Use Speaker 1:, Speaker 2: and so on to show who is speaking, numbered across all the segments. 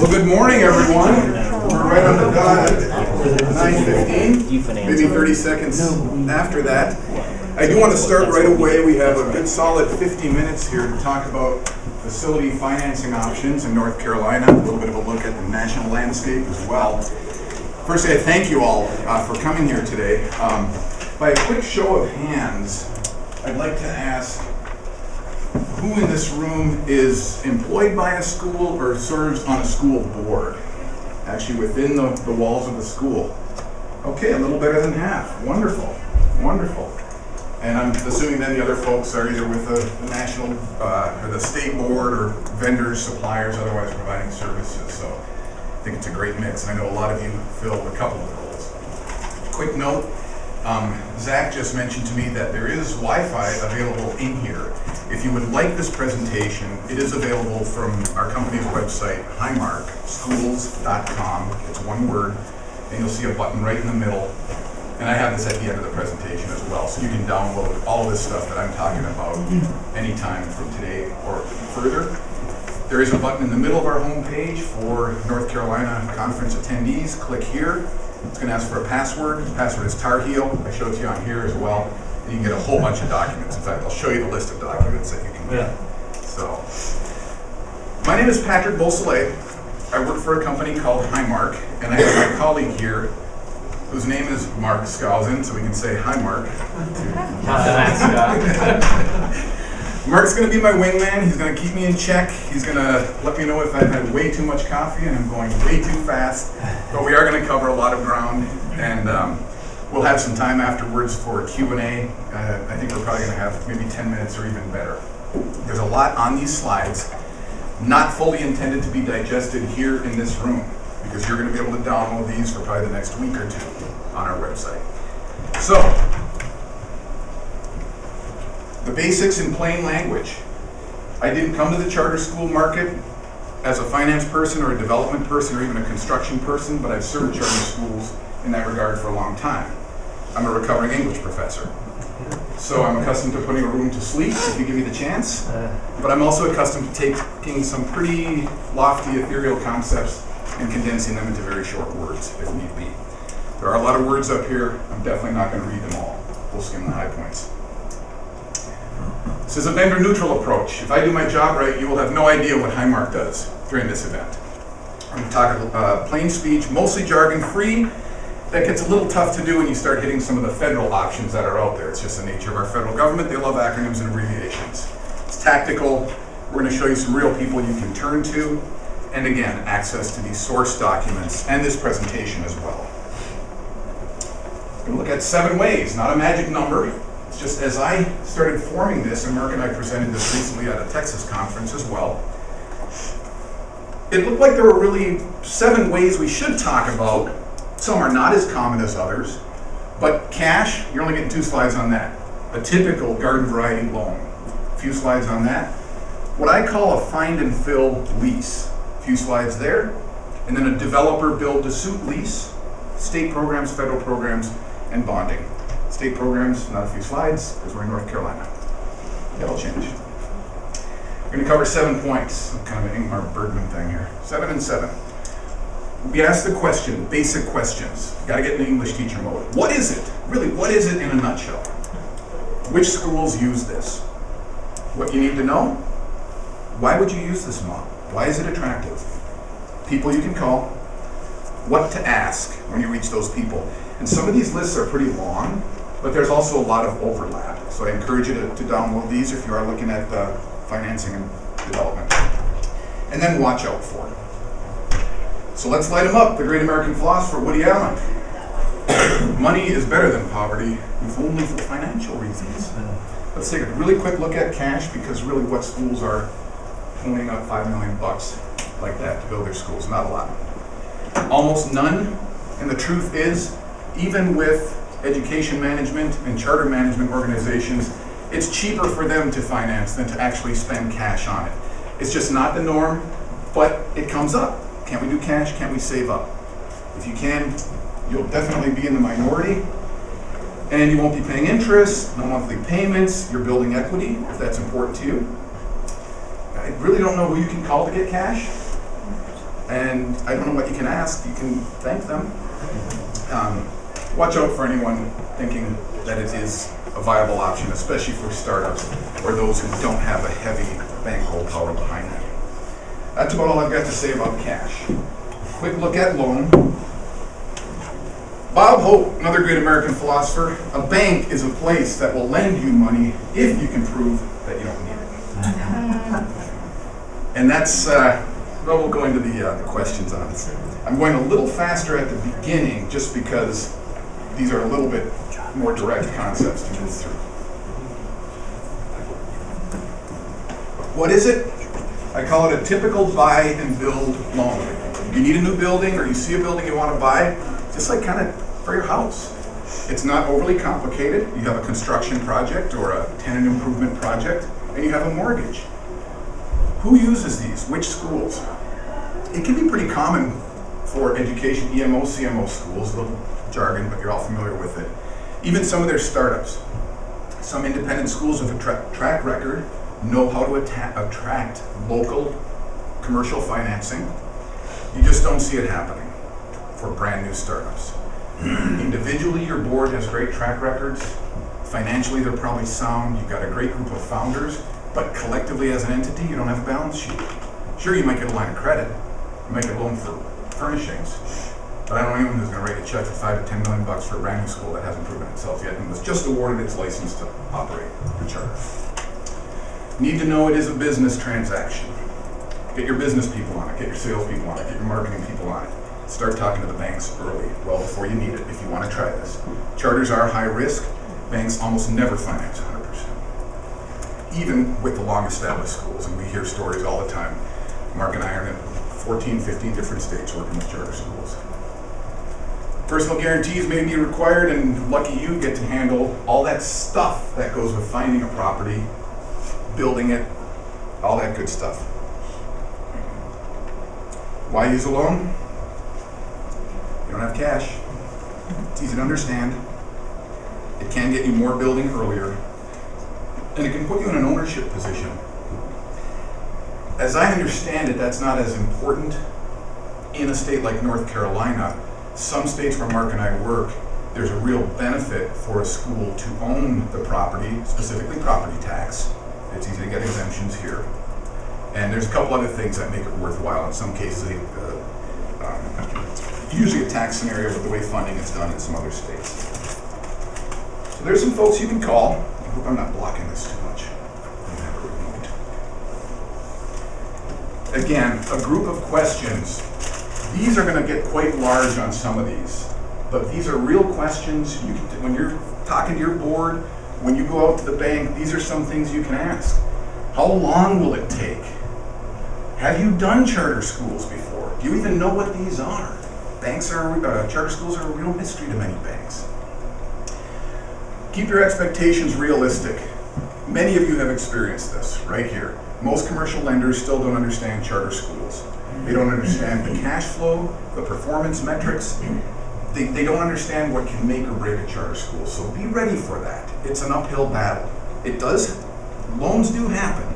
Speaker 1: Well, good morning, everyone. We're right on the dot at 9:15, maybe 30 seconds after that. I do want to start right away. We have a good solid 50 minutes here to talk about facility financing options in North Carolina, a little bit of a look at the national landscape as well. First, I thank you all for coming here today. By a quick show of hands, I'd like to ask who in this room is employed by a school or serves on a school board, actually within the walls of the school. Okay, a little better than half. Wonderful, wonderful. And I'm assuming then the other folks are either with the national or the state board or vendors, suppliers, otherwise providing services. So I think it's a great mix. And I know a lot of you fill a couple of roles. Quick note, Zach just mentioned to me that there is Wi-Fi available in here. If you would like this presentation, it is available from our company's website, Highmark, schools.com. It's one word, and you'll see a button right in the middle. And I have this at the end of the presentation as well, so you can download all of this stuff that I'm talking about anytime from today or further. There is a button in the middle of our homepage for North Carolina conference attendees. Click here. It's going to ask for a password. The password is Tar Heel. I showed it to you on here as well. And you can get a whole bunch of documents. In fact, I'll show you the list of documents that you can get. So, my name is Patrick Beausoliel. I work for a company called Highmark, and I have my colleague here, whose name is Mark Skousen, so we can say hi, Mark. Mark's going to be my wingman. He's going to keep me in check. He's going to let me know if I've had way too much coffee and I'm going way too fast. But we are going to cover a lot of ground, and we'll have some time afterwards for Q&A. I think we're probably going to have maybe 10 minutes or even better. There's a lot on these slides, not fully intended to be digested here in this room, because you're going to be able to download these for probably the next week or two on our website. So, the basics in plain language. I didn't come to the charter school market as a finance person or a development person or even a construction person, but I've served charter schools in that regard for a long time. I'm a recovering English professor. So I'm accustomed to putting a room to sleep if you give me the chance, but I'm also accustomed to taking some pretty lofty ethereal concepts and condensing them into very short words if need be. There are a lot of words up here. I'm definitely not going to read them all. We'll skim the high points. This is a vendor neutral approach. If I do my job right, you will have no idea what Highmark does during this event. I'm going to talk plain speech, mostly jargon free. That gets a little tough to do when you start hitting some of the federal options that are out there. It's just the nature of our federal government. They love acronyms and abbreviations. It's tactical. We're going to show you some real people you can turn to. And again, access to these source documents and this presentation as well. We're going to look at 7 ways, not a magic number. It's just as I started forming this, and Mark and I presented this recently at a Texas conference as well, it looked like there were really 7 ways we should talk about. Some are not as common as others, but cash, you're only getting 2 slides on that. A typical garden variety loan, a few slides on that. What I call a find and fill lease, a few slides there, and then a developer build to suit lease, state programs, federal programs, and bonding. State programs, not a few slides, because we're in North Carolina. That'll change. We're going to cover 7 points. Kind of an Ingmar Bergman thing here. 7 and 7. We ask the question, basic questions. Got to get in the English teacher mode. What is it? Really, what is it in a nutshell? Which schools use this? What you need to know? Why would you use this model? Why is it attractive? People you can call. What to ask when you reach those people. And some of these lists are pretty long, but there's also a lot of overlap. So I encourage you to download these if you are looking at financing and development. And then watch out for it. So let's light them up. The great American philosopher, Woody Allen. Money is better than poverty, if only for financial reasons. Let's take a really quick look at cash, because really what schools are ponying up $5 million like that to build their schools? Not a lot. Almost none. And the truth is, even with education management and charter management organizations, it's cheaper for them to finance than to actually spend cash on it. It's just not the norm, but it comes up. Can't we do cash? Can't we save up? If you can, you'll definitely be in the minority, and you won't be paying interest, no monthly payments, you're building equity, if that's important to you. I really don't know who you can call to get cash. And I don't know what you can ask. You can thank them. Watch out for anyone thinking that it is a viable option, especially for startups or those who don't have a heavy bankroll power behind them. That's about all I've got to say about cash. Quick look at loan. Bob Hope, another great American philosopher, a bank is a place that will lend you money if you can prove that you don't need it. And that's, well, we'll go into the questions on it. I'm going a little faster at the beginning just because these are a little bit more direct concepts to move through. What is it? I call it a typical buy and build loan. You need a new building or you see a building you want to buy, just like kind of for your house. It's not overly complicated. You have a construction project or a tenant improvement project and you have a mortgage. Who uses these? Which schools? It can be pretty common for education, EMO, CMO schools, a little jargon, but you're all familiar with it. Even some of their startups. Some independent schools with a track record know how to attract local commercial financing. You just don't see it happening for brand new startups. Individually, your board has great track records. Financially, they're probably sound. You've got a great group of founders, but collectively as an entity, you don't have a balance sheet. Sure, you might get a line of credit. You might get a loan for furnishings, but I don't know anyone who's going to write a check for $5 to $10 million for a brand new school that hasn't proven itself yet and was just awarded its license to operate the charter. Need to know it is a business transaction. Get your business people on it, get your sales people on it, get your marketing people on it. Start talking to the banks early, well before you need it, if you want to try this. Charters are high risk. Banks almost never finance 100%. Even with the long established schools, and we hear stories all the time. Mark and I are in 14, 15 different states working with charter schools. Personal guarantees may be required, and lucky you get to handle all that stuff that goes with finding a property, building it, all that good stuff. Why use a loan? You don't have cash. It's easy to understand. It can get you more building earlier, and it can put you in an ownership position. As I understand it, that's not as important in a state like North Carolina. Some states where Mark and I work, there's a real benefit for a school to own the property, specifically property tax. It's easy to get exemptions here. And there's a couple other things that make it worthwhile. In some cases, usually a tax scenario with the way funding is done in some other states. So there's some folks you can call. I hope I'm not blocking this too much. Again, a group of questions. These are going to get quite large on some of these, but these are real questions. You can, when you're talking to your board, when you go out to the bank, these are some things you can ask. How long will it take? Have you done charter schools before? Do you even know what these are? Charter schools are a real mystery to many banks. Keep your expectations realistic. Many of you have experienced this right here. Most commercial lenders still don't understand charter schools. They don't understand the cash flow, the performance metrics. They don't understand what can make or break a charter school. So be ready for that. It's an uphill battle. Loans do happen,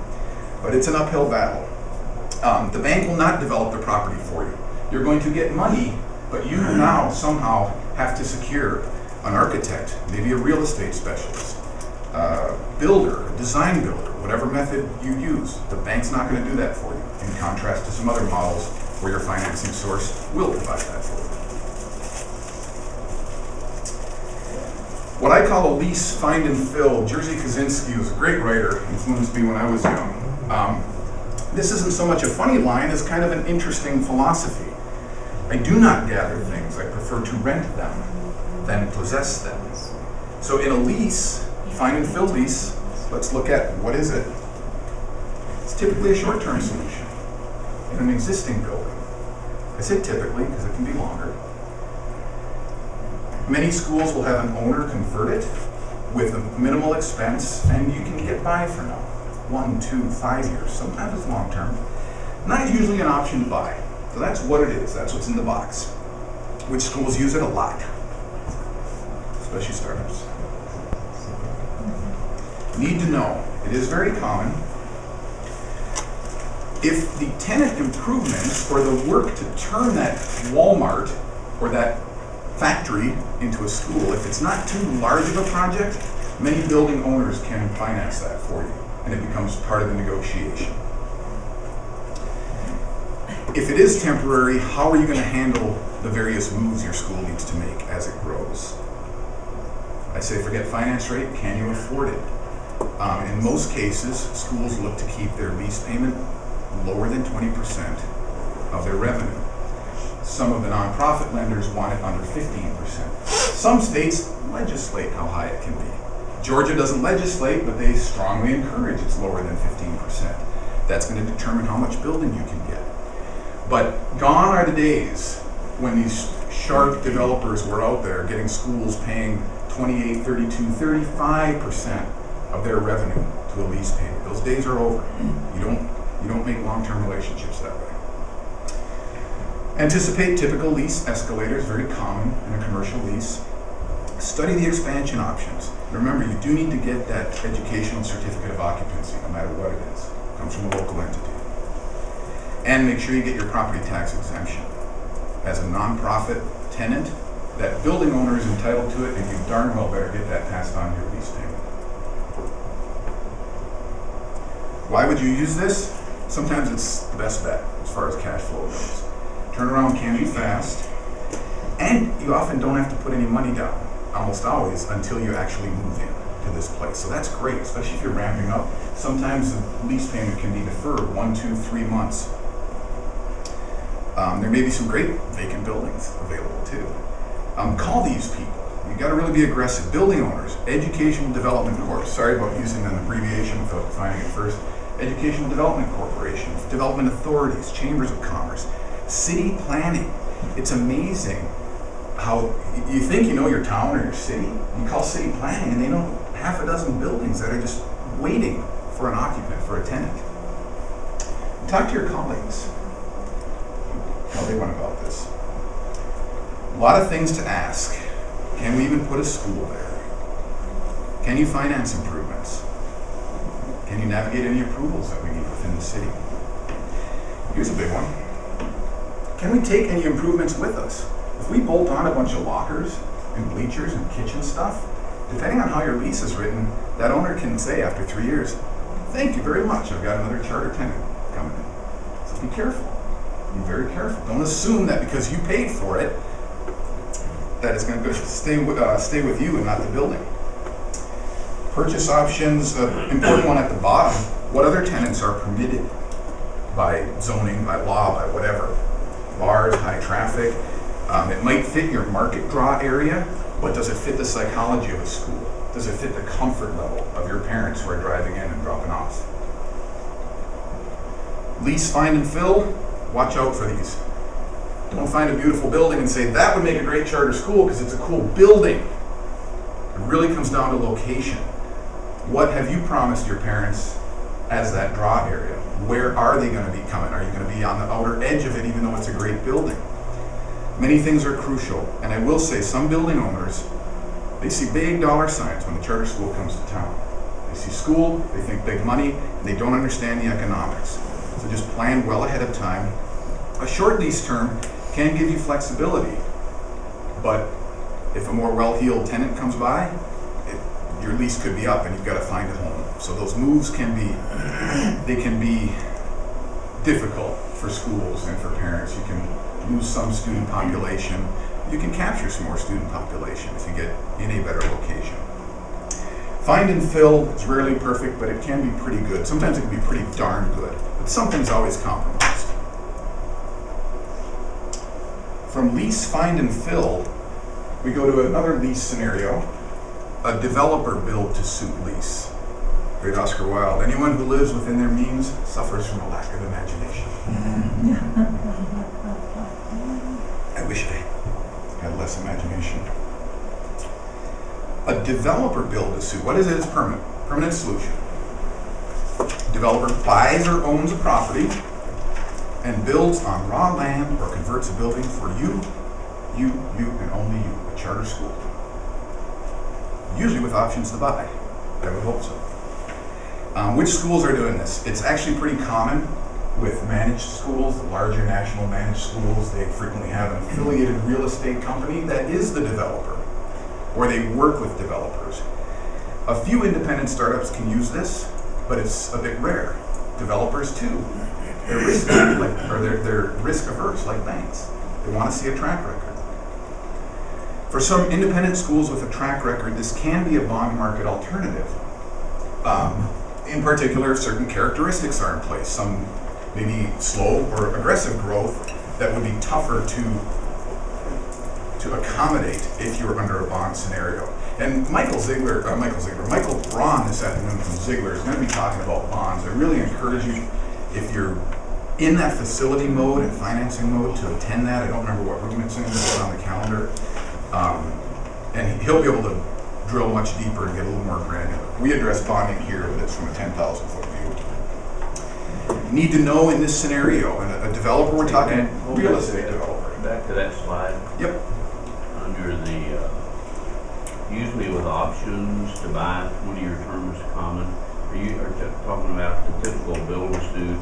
Speaker 1: but it's an uphill battle. The bank will not develop the property for you. You're going to get money, but you now somehow have to secure an architect, maybe a real estate specialist, builder, a design builder, whatever method you use. The bank's not going to do that for you, in contrast to some other models where your financing source will provide that for you. What I call a lease, find, and fill. Jerzy Kosinski was a great writer, influenced me when I was young. This isn't so much a funny line as kind of an interesting philosophy. I do not gather things. I prefer to rent them than possess them. So in a lease, find and fill lease, let's look at what is it. It's typically a short-term solution in an existing building. I say typically because it can be longer. Many schools will have an owner convert it with a minimal expense, and you can get by for now. 1, 2, 5 years. Sometimes it's long-term. Not usually an option to buy. So that's what it is. That's what's in the box. Which schools use it a lot, especially startups. Need to know. It is very common. If the tenant improvements or the work to turn that Walmart or that factory into a school, if it's not too large of a project, many building owners can finance that for you, and it becomes part of the negotiation. If it is temporary, how are you going to handle the various moves your school needs to make as it grows? I say forget finance rate, can you afford it? In most cases, schools look to keep their lease payment lower than 20% of their revenue. Some of the nonprofit lenders want it under 15%. Some states legislate how high it can be. Georgia doesn't legislate, but they strongly encourage it's lower than 15%. That's going to determine how much building you can get. But gone are the days when these sharp developers were out there getting schools paying 28, 32, 35% of their revenue to a lease payment. Those days are over. You don't make long-term relationships that way. Anticipate typical lease escalators, very common in a commercial lease. Study the expansion options. Remember, you do need to get that educational certificate of occupancy, no matter what it is. It comes from a local entity. And make sure you get your property tax exemption. As a nonprofit tenant, that building owner is entitled to it, and you darn well better get that passed on to your lease payment. Why would you use this? Sometimes it's the best bet as far as cash flow goes. Turnaround can be fast, and you often don't have to put any money down, almost always, until you actually move in to this place. So that's great, especially if you're ramping up. Sometimes the lease payment can be deferred 1, 2, 3 months. There may be some great vacant buildings available too. Call these people. You got to really be aggressive. Building owners, Educational Development Corp. Sorry about using an abbreviation without defining it first. Educational Development Corporations, development authorities, chambers of commerce, city planning. It's amazing how you think you know your town or your city. You call city planning and they know half a dozen buildings that are just waiting for an occupant, for a tenant. Talk to your colleagues. How they went about this. A lot of things to ask. Can we even put a school there? Can you finance improvements? Can you navigate any approvals that we need within the city? Here's a big one. Can we take any improvements with us? If we bolt on a bunch of lockers and bleachers and kitchen stuff, depending on how your lease is written, that owner can say after 3 years, thank you very much, I've got another charter tenant coming in. So be careful. Be very careful. Don't assume that because you paid for it, that it's going to stay with you and not the building. Purchase options, important one at the bottom. What other tenants are permitted by zoning, by law, by whatever? Bars, high traffic. It might fit your market draw area, but does it fit the psychology of a school? Does it fit the comfort level of your parents who are driving in and dropping off? Lease, find, and fill. Watch out for these. Don't find a beautiful building and say, that would make a great charter school because it's a cool building. It really comes down to location. What have you promised your parents as that draw area? Where are they going to be coming? Are you going to be on the outer edge of it even though it's a great building? Many things are crucial, and I will say some building owners, they see big dollar signs when the charter school comes to town. They see school, they think big money, and they don't understand the economics. So just plan well ahead of time. A short lease term can give you flexibility, but if a more well-heeled tenant comes by, your lease could be up and you've got to find a home. So those moves can be difficult for schools and for parents. You can lose some student population. You can capture some more student population if you get in a better location. Find and fill is rarely perfect, but it can be pretty good. Sometimes it can be pretty darn good, but something's always compromised. From lease, find, and fill, we go to another lease scenario, a developer build-to-suit lease. Great Oscar Wilde. Anyone who lives within their means suffers from a lack of imagination. I wish I had less imagination. A developer build-to-suit, what is it? It's permanent. Permanent solution. Developer buys or owns a property and builds on raw land or converts a building for you, and only you, a charter school. Usually with options to buy. I would hope so. Which schools are doing this? It's actually pretty common with managed schools, the larger national managed schools. They frequently have an affiliated real estate company that is the developer, or they work with developers. A few independent startups can use this, but it's a bit rare. Developers too, they're risk, they're risk averse like banks. They want to see a track record. For some independent schools with a track record, this can be a bond market alternative. In particular, certain characteristics are in place. Some maybe slow or aggressive growth that would be tougher to accommodate if you're under a bond scenario. And Michael Braun this afternoon from Ziegler is going to be talking about bonds. I really encourage you, if you're in that facility mode and financing mode, to attend that. I don't remember what room it's in, it's on the calendar. And he'll be able to drill much deeper and get a little more granular. We address bonding here, but it's from a 10,000 foot view. Need to know in this scenario, and a developer, we're talking real estate developer.
Speaker 2: Back to that slide.
Speaker 1: Yep.
Speaker 2: Under the, usually with options to buy 20-year term is common. Are you talking about the typical build-to-suit?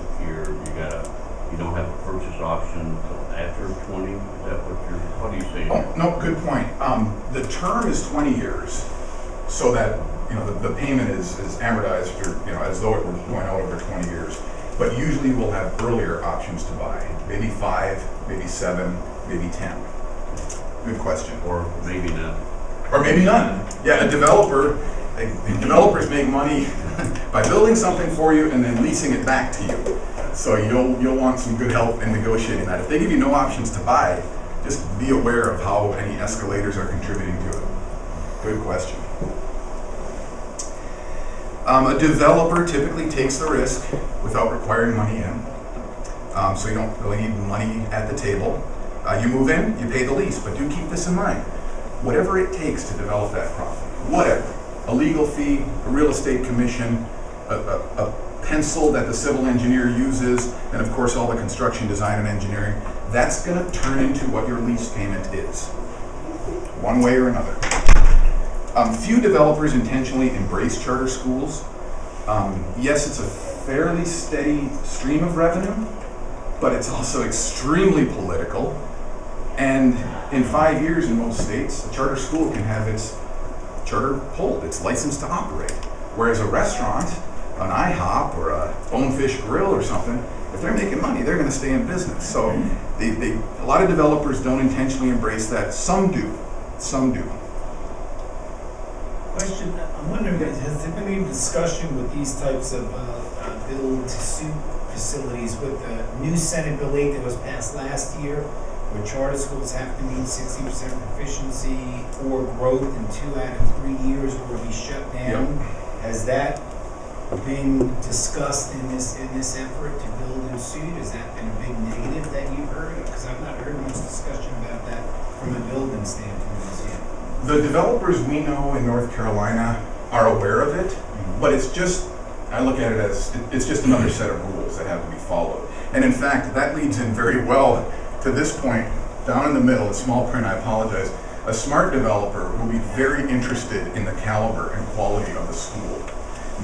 Speaker 2: You don't have a purchase option until after 20? Is that what do you say?
Speaker 1: Oh, no, good point. The term is 20 years, so that the payment is amortized, as though it were going out over 20 years. But usually we'll have earlier options to buy, maybe 5, maybe 7, maybe 10. Good question.
Speaker 2: Or maybe none.
Speaker 1: Or maybe none. Yeah, developers make money by building something for you and then leasing it back to you. So you'll want some good help in negotiating that. If they give you no options to buy, just be aware of how any escalators are contributing to it. Good question. A developer typically takes the risk without requiring money in. So you don't really need money at the table. You move in, you pay the lease, but do keep this in mind. Whatever it takes to develop that property, whatever. A legal fee, a real estate commission, a pencil that the civil engineer uses, and of course all the construction design and engineering, that's going to turn into what your lease payment is, one way or another. Few developers intentionally embrace charter schools. Yes, it's a fairly steady stream of revenue, but it's also extremely political. And in 5 years in most states, a charter school can have its charter pulled, its license to operate. Whereas a restaurant, an IHOP or a Bonefish Grill or something, if they're making money, they're going to stay in business. So a lot of developers don't intentionally embrace that. Some do. Some do.
Speaker 3: Question, I'm wondering, has there been any discussion with these types of build-to-suit facilities with the new Senate Bill 8 that was passed last year, where charter schools have to meet 60% proficiency or growth in 2 out of 3 years or be shut down? Yep. Has that been discussed in this effort to build and suit? Has that been a big negative that you've heard? Because I've not heard much discussion about that from a building standpoint yet.
Speaker 1: The developers we know in North Carolina are aware of it, but it's just, I look at it as, it's just another set of rules that have to be followed. And in fact, that leads in very well to this point, down in the middle, a small print, I apologize. A smart developer will be very interested in the caliber and quality of the school.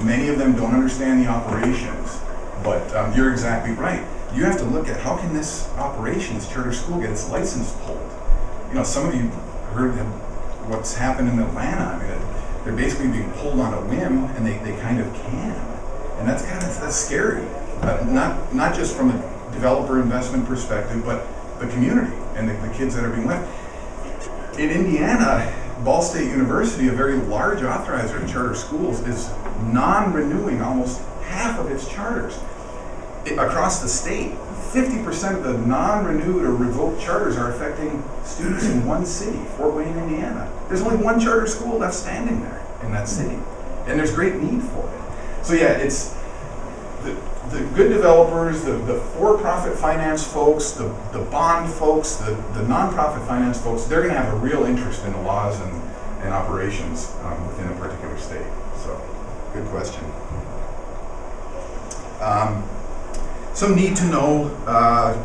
Speaker 1: Many of them don't understand the operations, but you're exactly right. You have to look at how can this operation, this charter school, get its license pulled. Some of you heard what's happened in Atlanta. I mean, they're basically being pulled on a whim, and they kind of can. And that's scary. Not just from a developer investment perspective, but the community and the kids that are being left. In Indiana, Ball State University, a very large authorizer of charter schools, is non-renewing almost half of its charters. Across the state, 50% of the non-renewed or revoked charters are affecting students in one city, Fort Wayne, Indiana. There's only one charter school left standing there in that city, and there's great need for it. So yeah, it's the good developers, the for-profit finance folks, the bond folks, the non-profit finance folks, they're going to have a real interest in the laws and operations within a particular state. So, good question. Some need to know,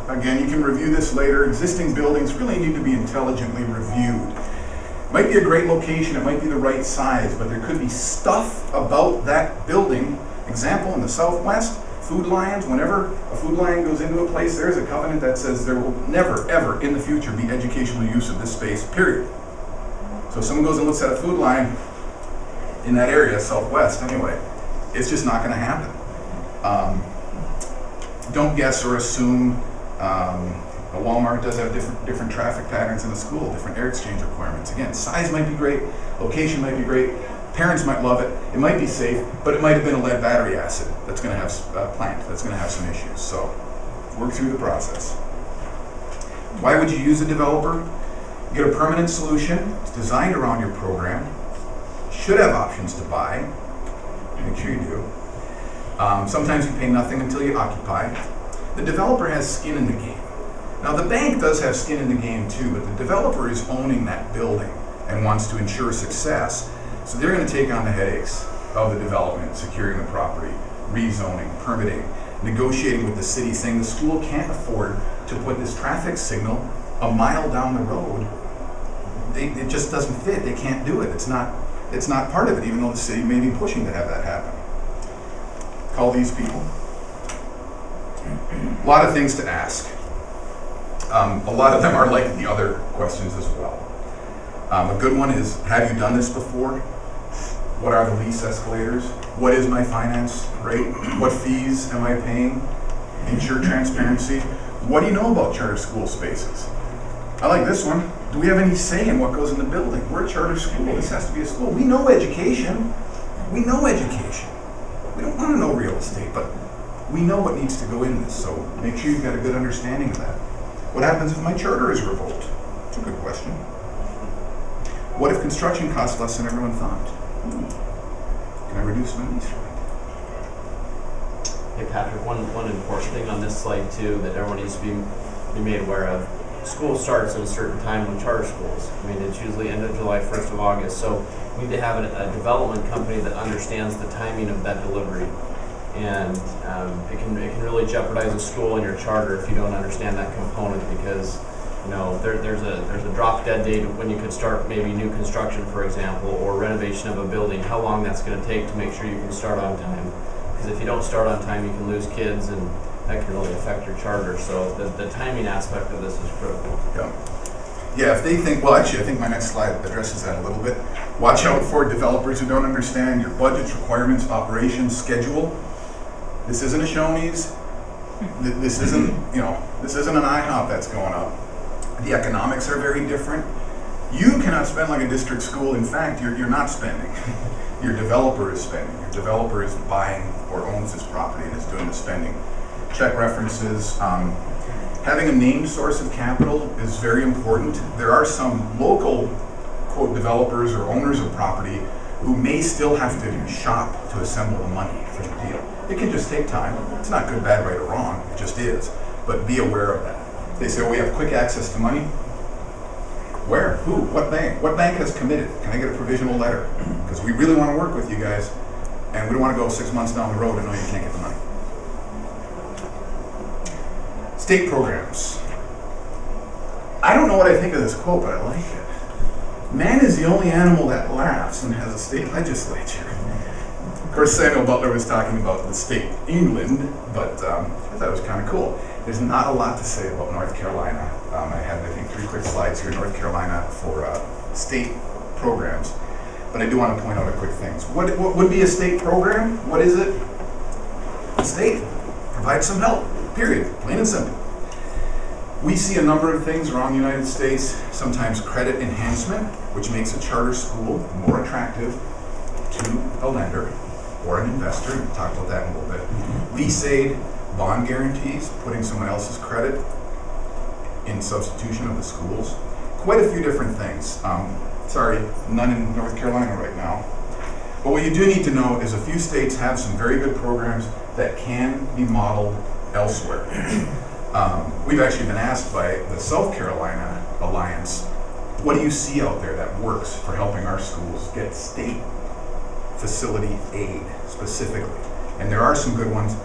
Speaker 1: again, you can review this later. Existing buildings really need to be intelligently reviewed. Might be a great location, it might be the right size, but there could be stuff about that building. Example, in the Southwest, Food lines, whenever a food line goes into a place, there's a covenant that says there will never, ever in the future be educational use of this space, period. So if someone goes and looks at a food line in that area, southwest anyway, it's just not going to happen. Don't guess or assume. A Walmart does have different traffic patterns in the school, different air exchange requirements. Again, size might be great, location might be great, parents might love it, it might be safe, but it might have been a lead battery acid that's going to have plant that's going to have some issues. So work through the process. Why would you use a developer? Get a permanent solution. It's designed around your program. Should have options to buy. Make sure you do. Sometimes you pay nothing until you occupy. The developer has skin in the game. Now the bank does have skin in the game too, but the developer is owning that building and wants to ensure success. So they're going to take on the headaches of the development, securing the property, rezoning, permitting, negotiating with the city, saying the school can't afford to put this traffic signal a mile down the road. It just doesn't fit. They can't do it. It's not part of it, even though the city may be pushing to have that happen. Call these people. A lot of things to ask. A lot of them are like the other questions as well. A good one is, have you done this before? What are the lease escalators? What is my finance rate? What fees am I paying? Ensure transparency. What do you know about charter school spaces? I like this one. Do we have any say in what goes in the building? We're a charter school. This has to be a school. We know education. We know education. We don't want to know real estate, but we know what needs to go in this, so make sure you've got a good understanding of that. What happens if my charter is revoked? It's a good question. What if construction costs less than everyone thought? Can I reduce my lease rate?
Speaker 4: Hey Patrick, one important thing on this slide too that everyone needs to be made aware of. School starts at a certain time with charter schools. I mean, it's usually end of July, 1st of August. So we need to have a development company that understands the timing of that delivery. And it can really jeopardize a school and your charter if you don't understand that component, because you know there's a drop dead date when you could start maybe new construction, for example, or renovation of a building. How long that's going to take to make sure you can start on time? Because if you don't start on time, you can lose kids, and that can really affect your charter. So the timing aspect of this is critical.
Speaker 1: Yeah, if they think, well actually I think my next slide addresses that a little bit. Watch out for developers who don't understand your budgets, requirements, operations, schedule. This isn't a Shoney's. This isn't, this isn't an IHOP that's going up. The economics are very different. You cannot spend like a district school. In fact, you're not spending. Your developer is spending. Your developer is buying or owns this property and is doing the spending. Check references. Having a named source of capital is very important. There are some local, quote, developers or owners of property who may still have to shop to assemble the money for the deal. It can just take time. It's not good, bad, right, or wrong. It just is. But be aware of that. They say, oh, we have quick access to money. Where? Who? What bank? What bank has committed? Can I get a provisional letter? Because we really want to work with you guys, and we don't want to go 6 months down the road and know you can't get the money. State programs. I don't know what I think of this quote, but I like it. Man is the only animal that laughs and has a state legislature. Of course, Samuel Butler was talking about the state England, but I thought it was kind of cool. There's not a lot to say about North Carolina. I have, I think, 3 quick slides here in North Carolina for state programs, but I do want to point out a quick things. What would be a state program? What is it? The state provides some help, period, plain and simple. We see a number of things around the United States, sometimes credit enhancement, which makes a charter school more attractive to a lender or an investor. We'll talk about that in a little bit. Lease aid, bond guarantees, putting someone else's credit in substitution of the schools. Quite a few different things. Sorry, none in North Carolina right now. But what you do need to know is a few states have some very good programs that can be modeled elsewhere. We've actually been asked by the South Carolina Alliance, what do you see out there that works for helping our schools get state facility aid specifically? And there are some good ones,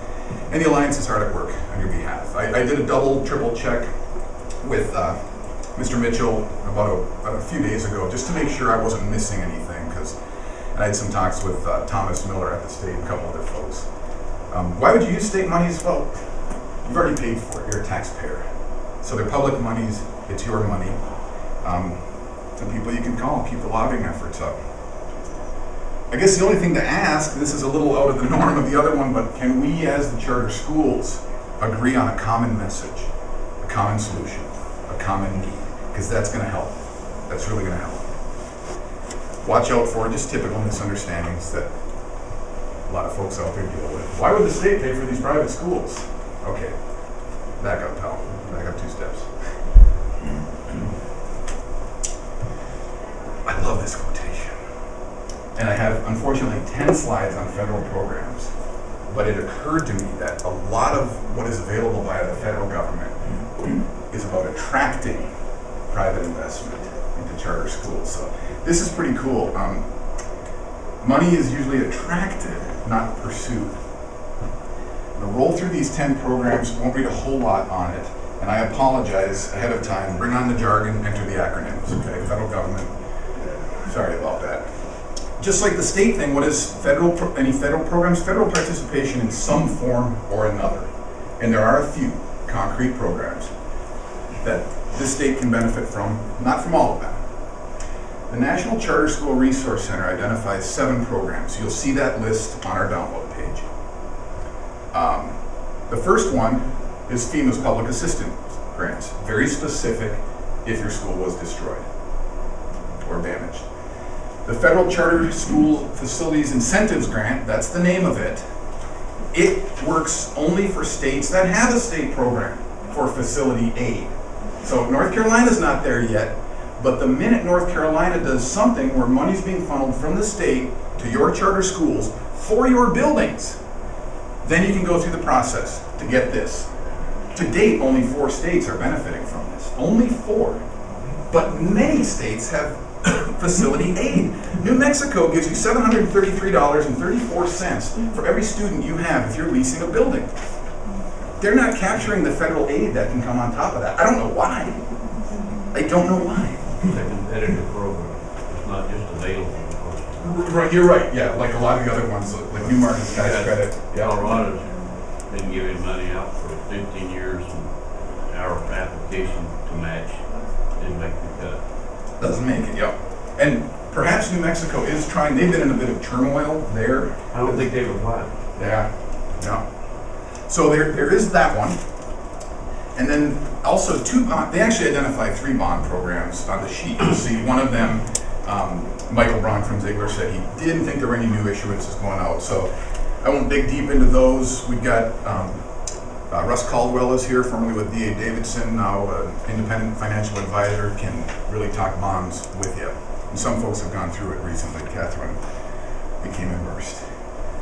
Speaker 1: and the Alliance is hard at work on your behalf. I did a double, triple check with Mr. Mitchell about a few days ago just to make sure I wasn't missing anything, because I had some talks with Thomas Miller at the state and a couple other folks. Why would you use state monies? Well, you've already paid for it. You're a taxpayer. So they're public monies. It's your money. The people you can call, keep the lobbying efforts up. I guess the only thing to ask, this is a little out of the norm of the other one, but can we as the charter schools agree on a common message, a common solution, a common need? Because that's going to help. That's really going to help. Watch out for just typical misunderstandings that a lot of folks out there deal with. Why would the state pay for these private schools? Okay, back up, pal. Back up 2 steps. I love this quotation. And I have, unfortunately, 10 slides on federal programs. But it occurred to me that a lot of what is available by the federal government is about attracting private investment into charter schools. So this is pretty cool. Money is usually attracted, not pursued. I'm going to roll through these 10 programs, won't read a whole lot on it, and I apologize ahead of time. Bring on the jargon, enter the acronyms, okay? Federal government, sorry about that. Just like the state thing, what is any federal programs? Federal participation in some form or another. And there are a few concrete programs that this state can benefit from, not from all of them. The National Charter School Resource Center identifies 7 programs. You'll see that list on our download page. The first one is FEMA's public assistance grants. Very specific if your school was destroyed or damaged. The Federal Charter School Facilities Incentives Grant, that's the name of it. It works only for states that have a state program for facility aid. So North Carolina's not there yet, but the minute North Carolina does something where money's being funneled from the state to your charter schools for your buildings, then you can go through the process to get this. To date, only 4 states are benefiting from this. Only 4. But many states have facility aid. New Mexico gives you $733.34 for every student you have if you're leasing a building. They're not capturing the federal aid that can come on top of that. I don't know why. I don't know why.
Speaker 2: It's a competitive program. It's not just available.
Speaker 1: Right, you're right. Yeah, like a lot of the other ones, like Newmarket's tax credit. Yeah.
Speaker 2: Colorado's been giving money out for 15 years, and our application to match didn't make the cut.
Speaker 1: Doesn't make it, yeah. And perhaps New Mexico is trying, they've been in a bit of turmoil there.
Speaker 2: I don't think they've applied.
Speaker 1: Yeah, yeah. So there is that one. And then also 2 bond, they actually identified 3 bond programs on the sheet. You'll see one of them, Michael Braun from Ziegler said he didn't think there were any new issuances going out. So I won't dig deep into those. We've got Russ Caldwell is here, formerly with D.A. Davidson, now an independent financial advisor, can really talk bonds with you. And some folks have gone through it recently. Catherine became immersed.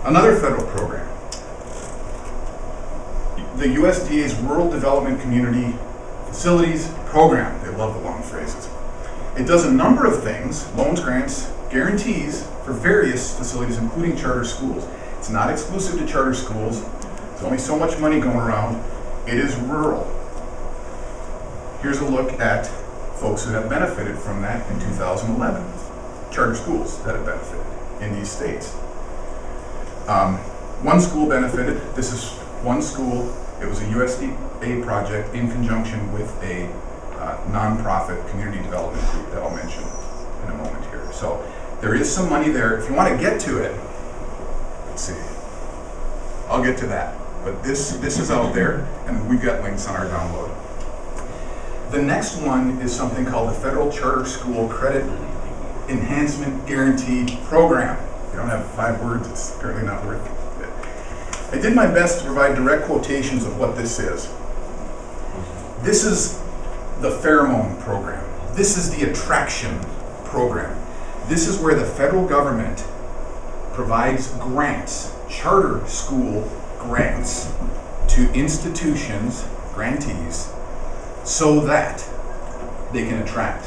Speaker 1: Another federal program, the USDA's Rural Development Community Facilities Program. They love the long phrases. It does a number of things, loans, grants, guarantees for various facilities, including charter schools. It's not exclusive to charter schools. There's only so much money going around. It is rural. Here's a look at folks who have benefited from that in 2011. Charter schools that have benefited in these states. One school benefited. This is one school. It was a USDA project in conjunction with a nonprofit community development group that I'll mention in a moment here. So there is some money there. If you want to get to it, let's see. I'll get to that. But this is out there, and we've got links on our download. The next one is something called the Federal Charter School Credit Enhancement Guarantee Program. If you don't have 5 words, it's apparently not worth it. I did my best to provide direct quotations of what this is. This is the pheromone program. This is the attraction program. This is where the federal government provides grants, charter school grants, to institutions, grantees, so that they can attract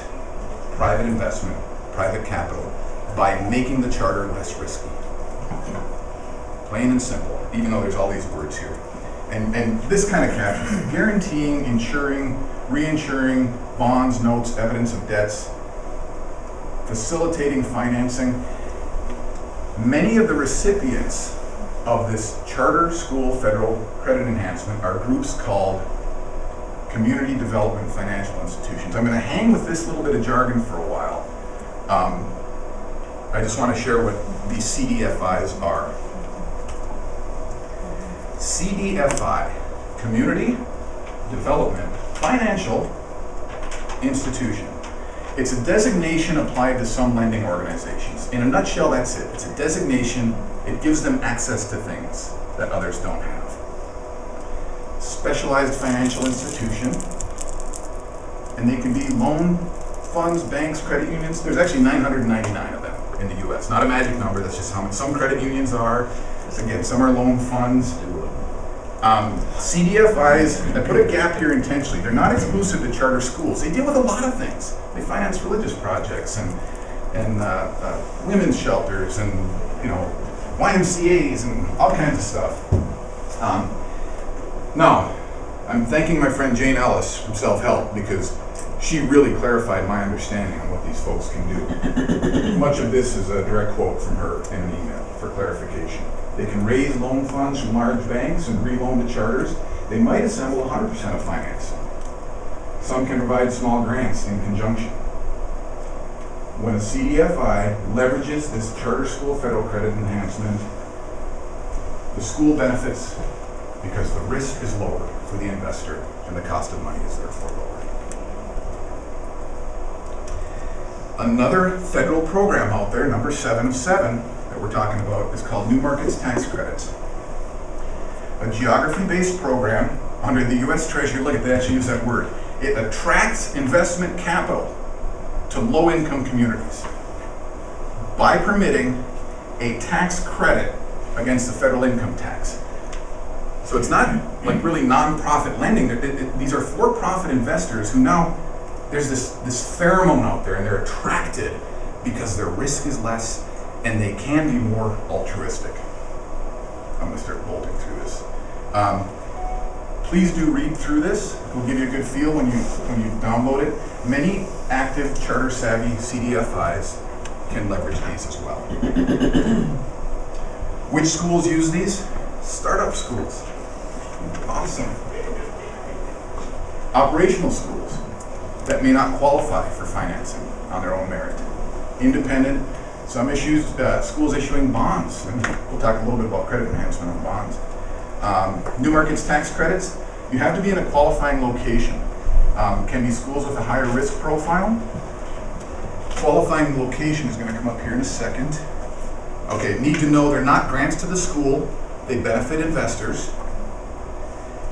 Speaker 1: private investment, private capital, by making the charter less risky. Plain and simple, even though there's all these words here. And this kind of captures it. Guaranteeing, insuring, reinsuring, bonds, notes, evidence of debts, facilitating financing. Many of the recipients of this charter school federal credit enhancement are groups called community development financial institutions. I'm going to hang with this little bit of jargon for a while. I just want to share what these CDFIs are. CDFI, Community Development Financial Institution. It's a designation applied to some lending organizations. In a nutshell, that's it. It's a designation. It gives them access to things that others don't have. Specialized financial institution, and they can be loan funds, banks, credit unions. There's actually 999 of them in the U.S. Not a magic number, that's just how many. Some credit unions are. Again, some are loan funds. CDFIs, I put a gap here intentionally. They're not exclusive to charter schools. They deal with a lot of things. They finance religious projects and women's shelters and YMCA's and all kinds of stuff. Now, I'm thanking my friend Jane Ellis from Self-Help because she really clarified my understanding on what these folks can do. Much of this is a direct quote from her in an email for clarification. They can raise loan funds from large banks and re-loan to charters. They might assemble 100% of financing. Some can provide small grants in conjunction. When a CDFI leverages this charter school federal credit enhancement, the school benefits because the risk is lower for the investor and the cost of money is therefore lower. Another federal program out there, number 7 of 7, that we're talking about is called New Markets Tax Credits. A geography-based program under the U.S. Treasury, look at they actually use that word. It attracts investment capital to low-income communities by permitting a tax credit against the federal income tax. So it's not like really non-profit lending. These are for-profit investors who now, there's this pheromone out there and they're attracted because their risk is less and they can be more altruistic. I'm going to start bolting through this. Please do read through this. It will give you a good feel when you download it. Many active charter-savvy CDFIs can leverage these as well. Which schools use these? Startup schools. Awesome. Operational schools that may not qualify for financing on their own merit. Independent, some issues, schools issuing bonds, and we'll talk a little bit about credit enhancement on bonds. New Markets Tax Credits, you have to be in a qualifying location. Can be schools with a higher risk profile. Qualifying location is going to come up here in a second. Okay, need to know they're not grants to the school, they benefit investors.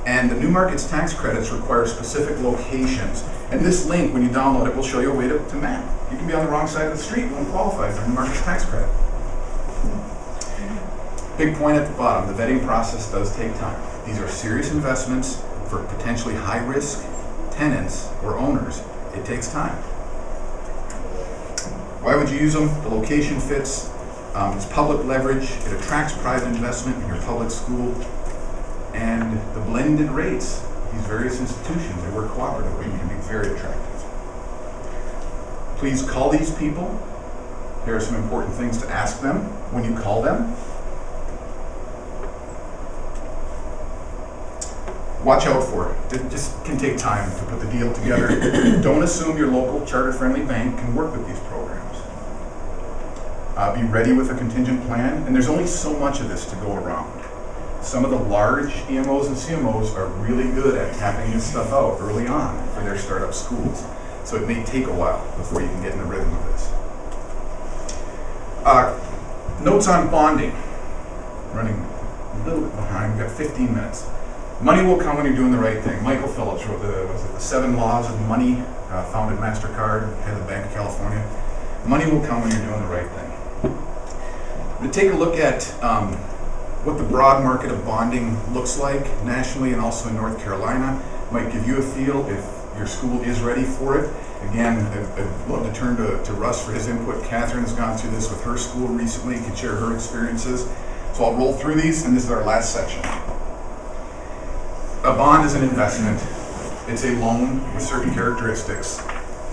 Speaker 1: And the New Markets Tax Credits require specific locations. And this link, when you download it, will show you a way to map. You can be on the wrong side of the street and won't qualify for a New Markets Tax Credit. Big point at the bottom, the vetting process does take time. These are serious investments for potentially high-risk tenants or owners. It takes time. Why would you use them? The location fits. It's public leverage. It attracts private investment in your public school. And the blended rates, these various institutions, they work cooperatively and can be very attractive. Please call these people. There are some important things to ask them when you call them. Watch out for it. It just can take time to put the deal together. Don't assume your local charter-friendly bank can work with these programs. Be ready with a contingent plan, and there's only so much of this to go around. Some of the large EMOs and CMOs are really good at tapping this stuff out early on for their startup schools. So it may take a while before you can get in the rhythm of this. Notes on bonding. Running a little bit behind, we've got 15 minutes. Money will come when you're doing the right thing. Michael Phillips wrote the 7 Laws of Money, founded MasterCard, head of the Bank of California. Money will come when you're doing the right thing. To take a look at what the broad market of bonding looks like nationally and also in North Carolina, might give you a feel if your school is ready for it. Again, I'd love to turn to Russ for his input. Catherine's gone through this with her school recently, can share her experiences. So I'll roll through these, and this is our last section. A bond is an investment. It's a loan with certain characteristics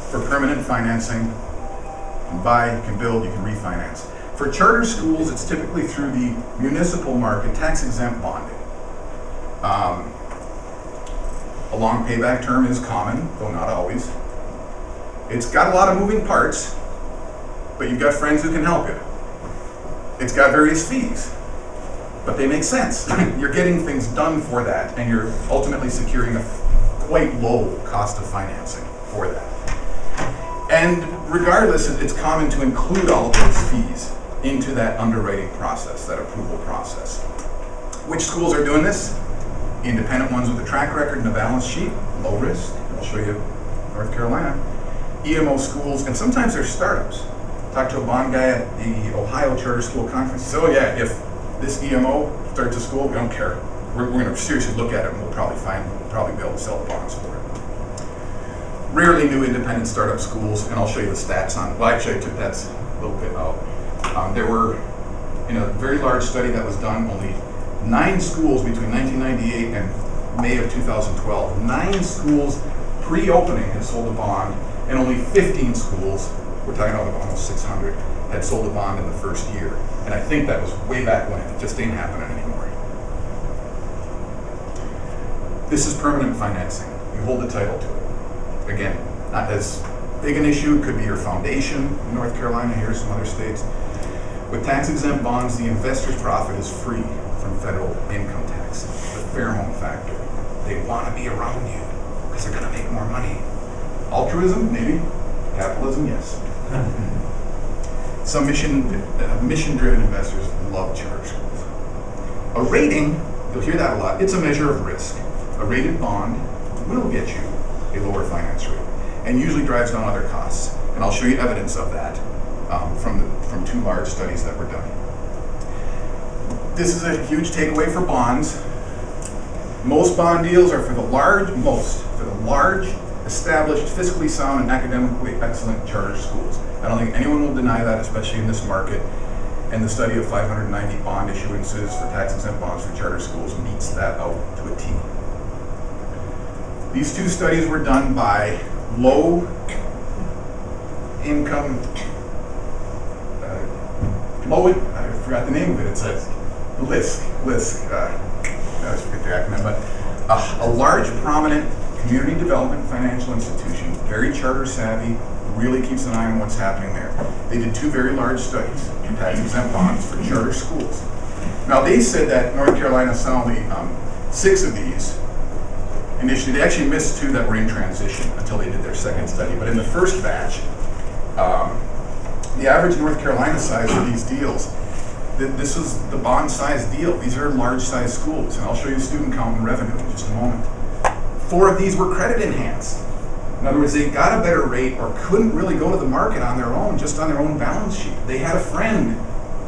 Speaker 1: for permanent financing. You can buy, you can build, you can refinance. For charter schools, it's typically through the municipal market, tax-exempt bonding. A long payback term is common, though not always. It's got a lot of moving parts, but you've got friends who can help you. It's got various fees, but they make sense. You're getting things done for that, and you're ultimately securing a quite low cost of financing for that. And regardless, it's common to include all of those fees into that underwriting process, that approval process. Which schools are doing this? Independent ones with a track record and a balance sheet, low risk. I'll show you North Carolina. EMO schools, and sometimes they're startups. Talked to a bond guy at the Ohio Charter School Conference. He said, oh yeah, if this EMO starts a school, we don't care. We're going to seriously look at it, and we'll probably be able to sell the bonds for it. Rarely new independent startup schools, and I'll show you the stats on, well actually I took that a little bit out. There were, in a very large study that was done, only 9 schools between 1998 and May of 2012. 9 schools pre-opening had sold a bond, and only 15 schools, we're talking about almost 600, had sold a bond in the first year. And I think that was way back when. It just ain't happening anymore. This is permanent financing. You hold the title to it. Again, not as big an issue. It could be your foundation in North Carolina, here, some other states. With tax-exempt bonds, the investor's profit is free from federal income tax. The pheromone factor. They want to be around you because they're going to make more money. Altruism, maybe. Capitalism, yes. Some mission-driven investors love charter schools. A rating, you'll hear that a lot, it's a measure of risk. A rated bond will get you a lower finance rate and usually drives down other costs. And I'll show you evidence of that from 2 large studies that were done. This is a huge takeaway for bonds. Most bond deals are for the large, established, fiscally sound, and academically excellent charter schools. I don't think anyone will deny that, especially in this market. And the study of 590 bond issuances for tax-exempt bonds for charter schools meets that out to a T. These 2 studies were done by low-income, I forgot the name of it. It's LISC. I always forget the acronym, but a large, prominent community development financial institution, very charter savvy, really keeps an eye on what's happening there. They did 2 very large studies, tax-exempt bonds for charter schools. Now they said that North Carolina saw only 6 of these initially. They actually missed 2 that were in transition until they did their second study. But in the first batch, the average North Carolina size for these deals, this is the bond size deal. These are large size schools, and I'll show you student count and revenue in just a moment. 4 of these were credit enhanced. In other words, they got a better rate or couldn't really go to the market on their own, just on their own balance sheet. They had a friend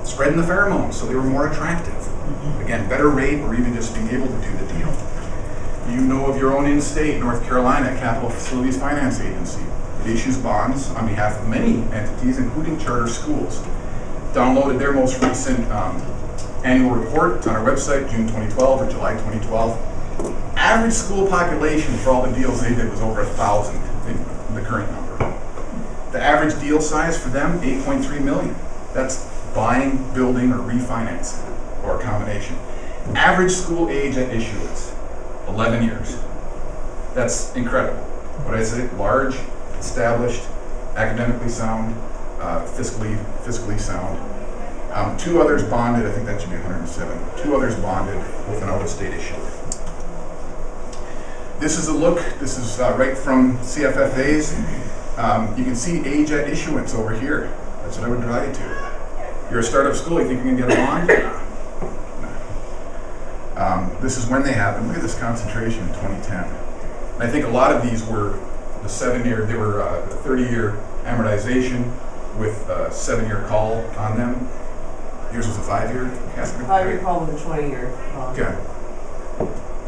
Speaker 1: spreading the pheromones, so they were more attractive. Again, better rate or even just being able to do the deal. You know of your own in-state, North Carolina Capital Facilities Finance Agency. It issues bonds on behalf of many entities, including charter schools. Downloaded their most recent annual report. It's on our website, June 2012 or July 2012. Average school population for all the deals they did was over 1,000 in the current number. The average deal size for them, 8.3 million. That's buying, building, or refinancing, or a combination. Average school age at issuance, 11 years. That's incredible. What I say, large, established, academically sound, fiscally sound. 2 others bonded, I think that should be 107. 2 others bonded with an out-of-state issuer. This is a look, this is right from CFFA's. You can see age at issuance over here. That's what I would draw you to. You're a startup school, you think you can get a bond? No. This is when they happened. Look at this concentration in 2010. And I think a lot of these were the 7-year, they were 30-year amortization with a 7-year call on them. Yours was a 5-year?
Speaker 5: 5-year call with a 20-year bond.
Speaker 1: Okay.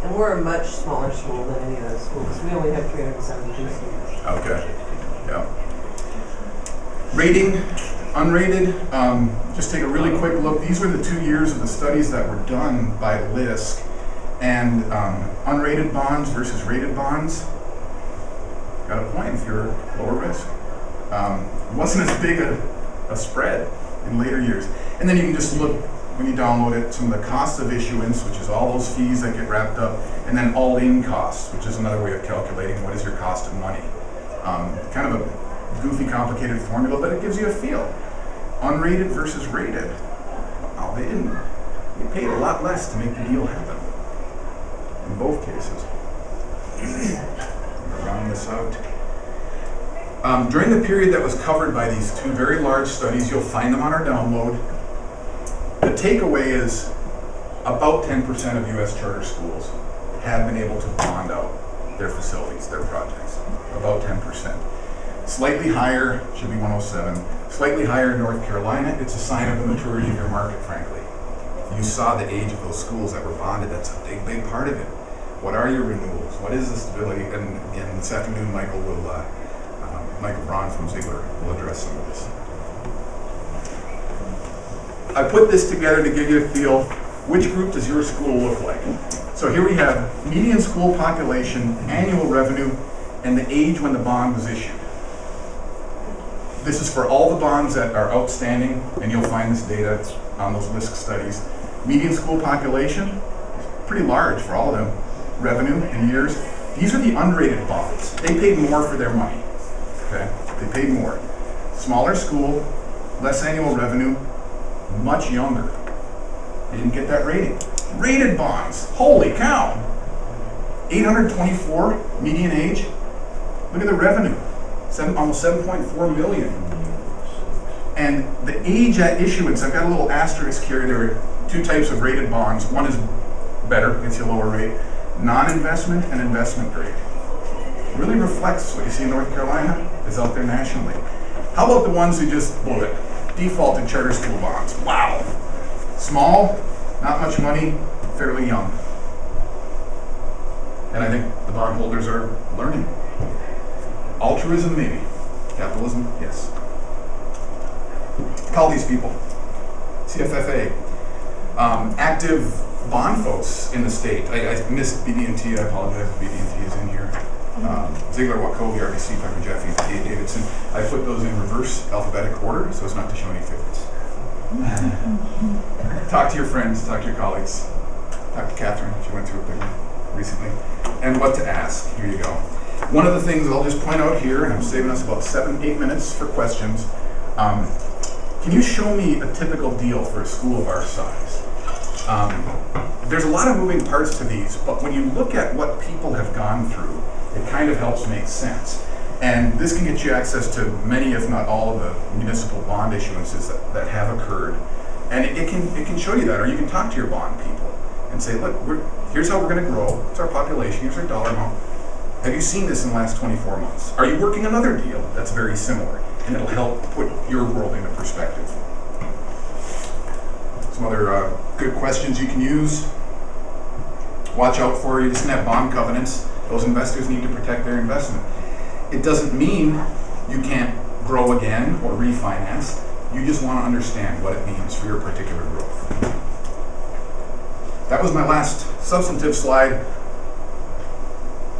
Speaker 5: And we're a much smaller school than any of those schools. We only have 372 students.
Speaker 1: Okay. Yeah. Rating, unrated. Just take a really quick look. These were the 2 years of the studies that were done by LISC, and unrated bonds versus rated bonds. Got a point if you're lower risk. It wasn't as big a spread. in later years. And then you can just look, when you download it, some of the costs of issuance, which is all those fees that get wrapped up, and then all-in costs, which is another way of calculating what is your cost of money. Kind of a goofy, complicated formula, but it gives you a feel. Unrated versus rated. Wow, they paid a lot less to make the deal happen. In both cases. Round this out. During the period that was covered by these two very large studies, you'll find them on our download. The takeaway is about 10% of U.S. charter schools have been able to bond out their facilities, their projects. About 10%. Slightly higher, should be 107. Slightly higher in North Carolina. It's a sign of the maturity of your market, frankly. You saw the age of those schools that were bonded. That's a big, big part of it. What are your renewals? What is the stability? And this afternoon, Michael Braun from Ziegler will address some of this. I put this together to give you a feel. Which group does your school look like? So here we have median school population, annual revenue, and the age when the bond was issued. This is for all the bonds that are outstanding, and you'll find this data on those LISC studies. Median school population, pretty large for all of them. Revenue in years. These are the unrated bonds. They paid more for their money. Okay, they paid more. Smaller school, less annual revenue, much younger. They didn't get that rating. Rated bonds, holy cow! 824 median age. Look at the revenue, almost 7.4 million. And the age at issuance, I've got a little asterisk here. There are two types of rated bonds. One is better, gets you a lower rate. Non-investment and investment grade. Really reflects what you see in North Carolina is out there nationally. How about the ones who just blew it? Defaulted charter school bonds. Wow. Small, not much money, fairly young. And I think the bondholders are learning. Altruism, maybe. Capitalism, yes. Call these people. CFFA. Active bond folks in the state. I missed BD&T, I apologize if BD&T is in here. Ziegler, Wachovia, RBC, Piper Jeffy, and Davidson. I put those in reverse alphabetic order so as not to show any favorites. Talk to your friends, talk to your colleagues. Talk to Catherine, she went through a big one recently. And what to ask, here you go. One of the things that I'll just point out here, and I'm saving us about 7-8 minutes for questions. Can you show me a typical deal for a school of our size? There's a lot of moving parts to these, but when you look at what people have gone through, it kind of helps make sense. And this can get you access to many, if not all, of the municipal bond issuances that have occurred. And it can show you that, or you can talk to your bond people and say, look, here's how we're going to grow. It's our population. Here's our dollar amount. Have you seen this in the last 24 months? Are you working another deal that's very similar? And it'll help put your world into perspective. Some other good questions you can use. Watch out for, you just have bond covenants. Those investors need to protect their investment. It doesn't mean you can't grow again or refinance. You just want to understand what it means for your particular growth. That was my last substantive slide.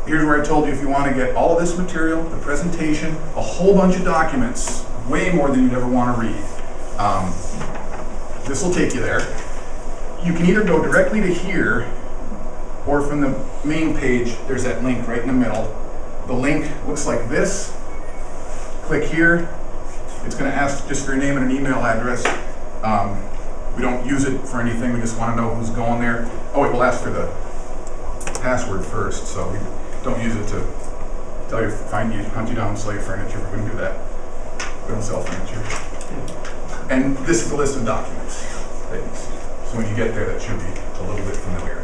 Speaker 1: Here's where I told you if you want to get all of this material, the presentation, a whole bunch of documents, way more than you'd ever want to read. This will take you there. You can either go directly to here, or from the main page, there's that link right in the middle. The link looks like this. Click here. It's going to ask just for your name and an email address. We don't use it for anything. We just want to know who's going there. Oh, it will ask for the password first, so we don't use it to tell you, hunt you down, slave furniture. We wouldn't do that. We don't sell furniture. And this is the list of documents. So when you get there, that should be a little bit familiar.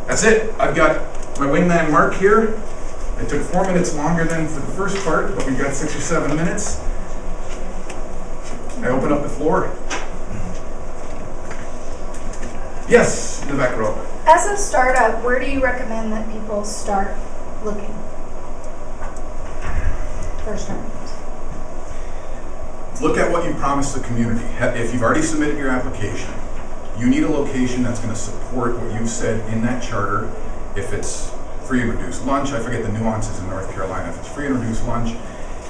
Speaker 1: That's it. I've got my wingman Mark here. It took 4 minutes longer than for the first part, but we've got 6 or 7 minutes. I open up the floor. Yes, in the back row.
Speaker 6: As a startup, where do you recommend that people start looking? First time.
Speaker 1: Look at what you promised the community. If you've already submitted your application, you need a location that's going to support what you've said in that charter. If it's free and reduced lunch, I forget the nuances in North Carolina. If it's free and reduced lunch,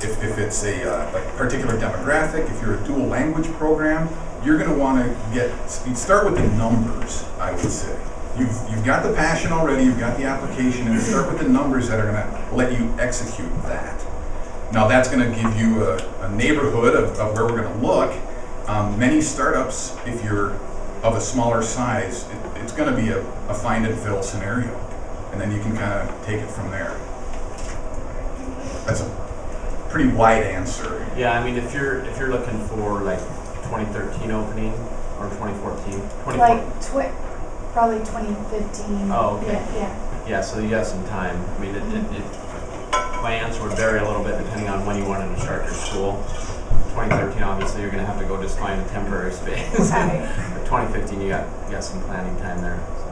Speaker 1: if it's a particular demographic, if you're a dual language program, you're going to want to start with the numbers, I would say. You've got the passion already, you've got the application, and start with the numbers that are going to let you execute that. Now that's going to give you a neighborhood of where we're going to look. Many startups, if you're of a smaller size, it's going to be a find and fill scenario, and then you can kind of take it from there. That's a pretty wide answer.
Speaker 4: Yeah, I mean, if you're looking for like 2013 opening or 2014,
Speaker 6: Like probably 2015.
Speaker 4: Oh, okay.
Speaker 6: Yeah.
Speaker 4: Yeah, so you have some time. I mean, my answer would vary a little bit depending on when you wanted to start your school. 2013, obviously, you're going to have to go just find a temporary space.
Speaker 6: Okay.
Speaker 4: But 2015, you got some planning time there. So.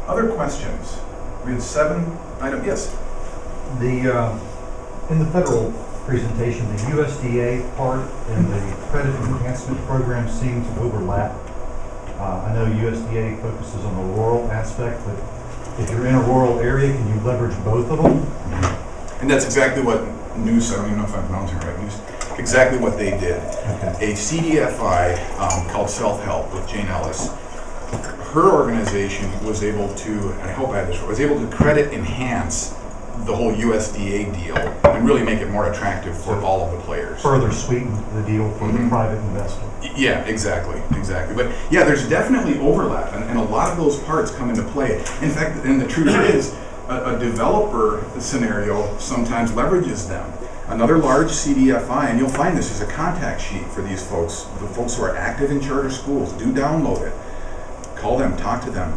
Speaker 1: Other questions? We had 7 items. Yes.
Speaker 7: In the federal presentation, the USDA part and the credit enhancement program seem to overlap. I know USDA focuses on the rural aspect, but if you're in a rural area, can you leverage both of them?
Speaker 1: And that's exactly what News, I don't even know if I'm pronouncing it right, News, exactly what they did.
Speaker 7: Okay.
Speaker 1: A CDFI called Self-Help with Jane Ellis. Her organization was able to, and I hope I have this right, was able to credit enhance the whole USDA deal and really make it more attractive for all of the players.
Speaker 7: Further sweeten the deal for the private investor.
Speaker 1: Yeah, exactly. But yeah, there's definitely overlap, and a lot of those parts come into play. In fact, and the truth is, a developer scenario sometimes leverages them. Another large CDFI, and you'll find this is a contact sheet for these folks, the folks who are active in charter schools. Do download it. Call them, talk to them.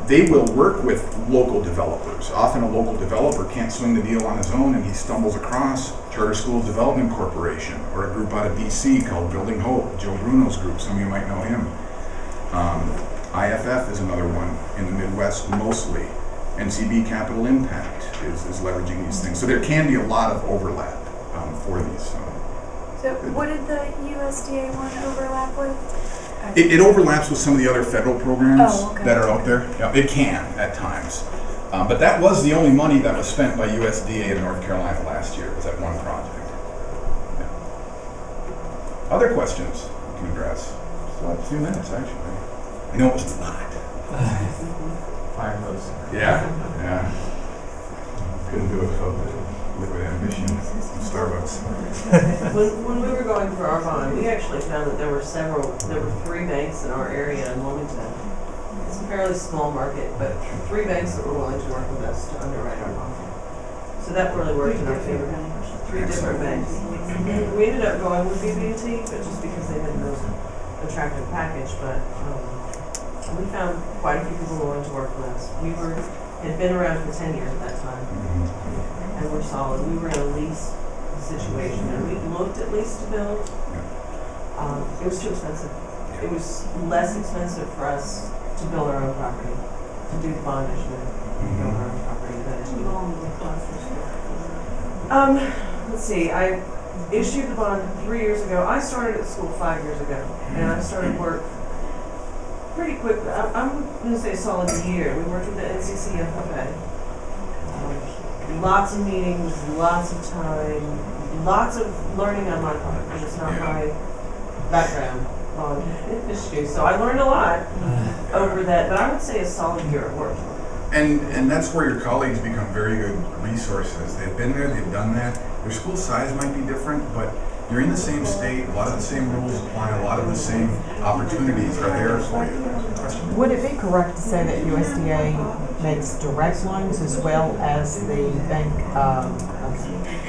Speaker 1: They will work with local developers. Often a local developer can't swing the deal on his own, and he stumbles across Charter Schools Development Corporation or a group out of BC called Building Hope, Joe Bruno's group. Some of you might know him. IFF is another one in the Midwest mostly. NCB Capital Impact is leveraging these things. So there can be a lot of overlap for these.
Speaker 6: So what did the USDA one overlap with?
Speaker 1: It overlaps with some of the other federal programs
Speaker 6: okay.
Speaker 1: that are out there. Yeah, it can at times. But that was the only money that was spent by USDA in North Carolina last year, was that one project. Yeah. Other questions we can address? Still have a few minutes, actually. I know it was a lot.
Speaker 4: Fire hose.
Speaker 1: Yeah. Couldn't do it without the liquid ambition from Starbucks.
Speaker 5: When we were going for our bond, we actually found that there were 3 banks in our area in Wilmington. It's a fairly small market, but 3 banks that were willing to work with us to underwrite our bond. So that really worked in our favor. 3 different banks. We ended up going with BB&T, but just because they had the most attractive package, but we found quite a few people willing to work with us. We had been around for 10 years at that time, and we're solid. We were in a lease situation, and we looked at lease to build. It was too expensive. It was less expensive for us to build our own property, to do the bond issue, and build our own property than to do. Let's see. I issued the bond 3 years ago. I started at school 5 years ago, and I started work pretty quick. I'm going to say a solid year. We worked with the nccharters. Lots of meetings, lots of time, lots of learning on my part, because it's not my background on issues. So I learned a lot over that, but I would say a solid year at work.
Speaker 1: And that's where your colleagues become very good resources. They've been there, they've done that. Their school size might be different, but you're in the same state, a lot of the same rules apply, a lot of the same opportunities are there for you. Question?
Speaker 8: Would it be correct to say that USDA makes direct loans as well as the bank?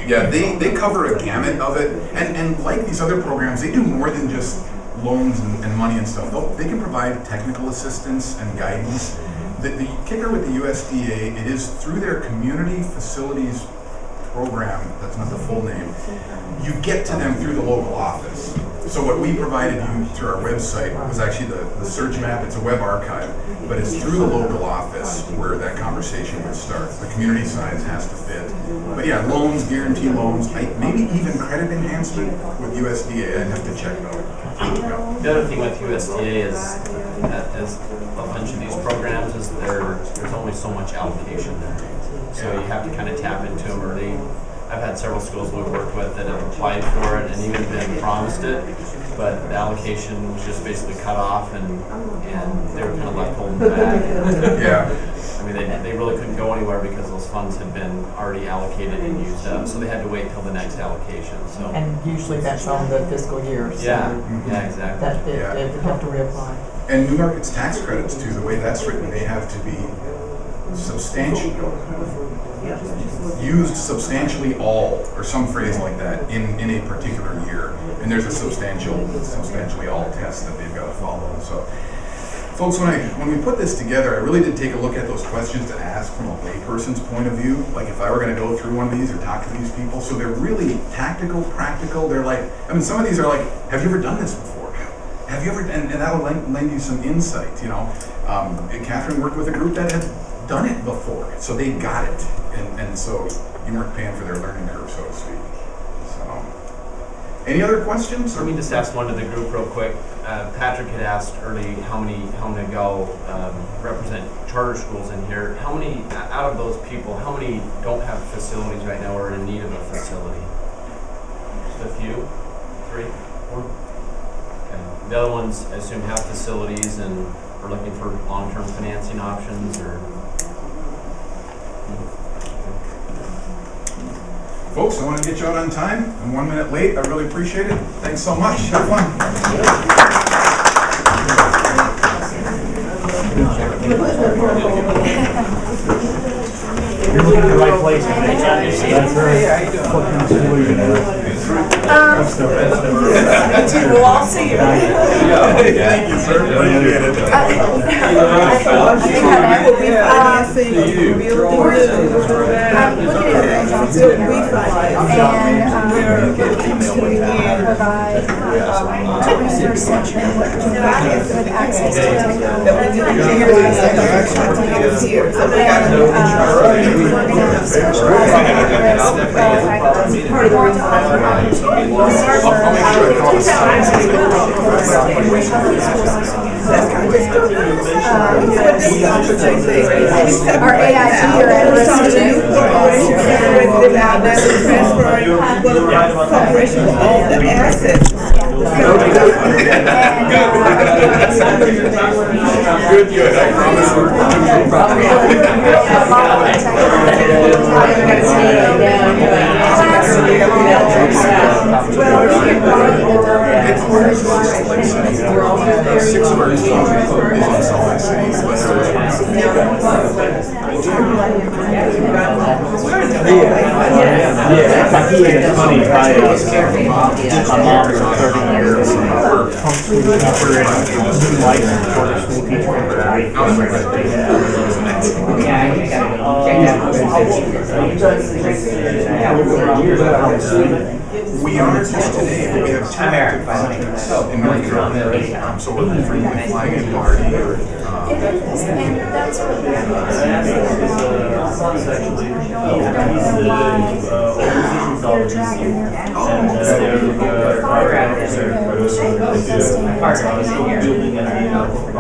Speaker 1: Yeah, they cover a gamut of it, and like these other programs, they do more than just loans and money and stuff. They can provide technical assistance and guidance. The kicker with the USDA, it is through their community facilities program, that's not the full name, you get to them through the local office. So what we provided you through our website was actually the search map. It's a web archive, but it's through the local office where that conversation would start. The community size has to fit. But yeah, loans, guarantee loans, maybe even credit enhancement with USDA. I'd have to check it out.
Speaker 4: The other thing with USDA is, as a bunch of these programs, is there's only so much allocation there. So you have to kind of tap into them early. I've had several schools we've worked with that have applied for it and even been promised it, but the allocation was just basically cut off, and they were kind of left holding back.
Speaker 1: Yeah.
Speaker 4: I mean, they really couldn't go anywhere because those funds had been already allocated and used up, so they had to wait till the next allocation. So.
Speaker 8: And usually that's on the fiscal year, so
Speaker 4: Yeah, exactly.
Speaker 8: that they would have to reapply.
Speaker 1: And New Market's tax credits too, the way that's written, they have to be substantially, used substantially all, or some phrase like that, in a particular year. And there's a substantially all test that they've got to follow. So, folks, when we put this together, I really did take a look at those questions to ask from a layperson's point of view. Like if I were going to go through one of these or talk to these people. So they're really tactical, practical. They're like, I mean, some of these are like, have you ever done this before? Have you ever, and that'll lend you some insight, you know. Catherine worked with a group that had done it before, so they got it. And so you weren't paying for their learning curve, so to speak. So, any other questions?
Speaker 4: Let me just ask one to the group real quick. Patrick had asked early how many of y'all represent charter schools in here. How many, out of those people, how many don't have facilities right now or are in need of a facility? Just a few? 3? 4? Okay. The other ones, I assume, have facilities and are looking for long-term financing options, or?
Speaker 1: Folks, I want to get you out on time. I'm 1 minute late. I really appreciate it. Thanks so much. Have fun.
Speaker 9: You're looking in the right place. That's
Speaker 5: We'll all see you.
Speaker 1: Thank you, sir. Appreciate it.
Speaker 6: I'm looking at the jobs here, and provide 20% with access to technology. We're going to our AIT are at risk too.
Speaker 1: Good. I promise.
Speaker 9: It's funny, my mom is 30 years homeschool teacher and licensed charter school teacher.
Speaker 1: We are today, but we have 2 active projects in North Carolina. So we're frequently flying in party.
Speaker 6: It is, and that's what that is. I don't know why they're dragging their feet. Wait, you're ordering this?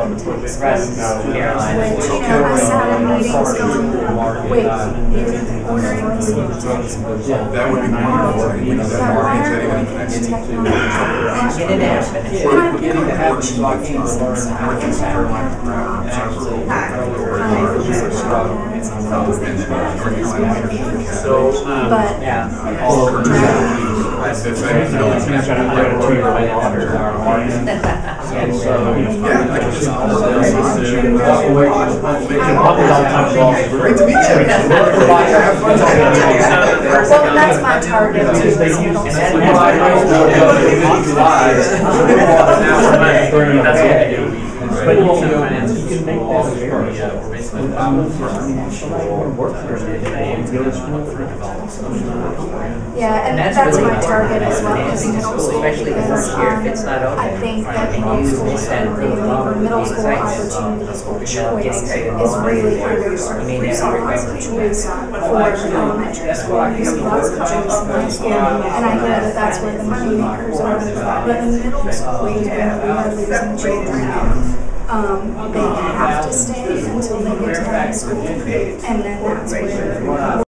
Speaker 1: That would be wonderful. We could have more things that even the next Northeast Carolina. Great to meet you.
Speaker 6: Well, that's my target too.
Speaker 4: But you can make that
Speaker 6: yeah, and that's my target as well as middle school, because I think that middle school opportunities or choice is really underserved. There's lots of choice for elementary school, there's lots of choice in high school, and I know that that's where the money makers are. But in middle school, we are losing children. they have to stay until they get to high school. And then that's where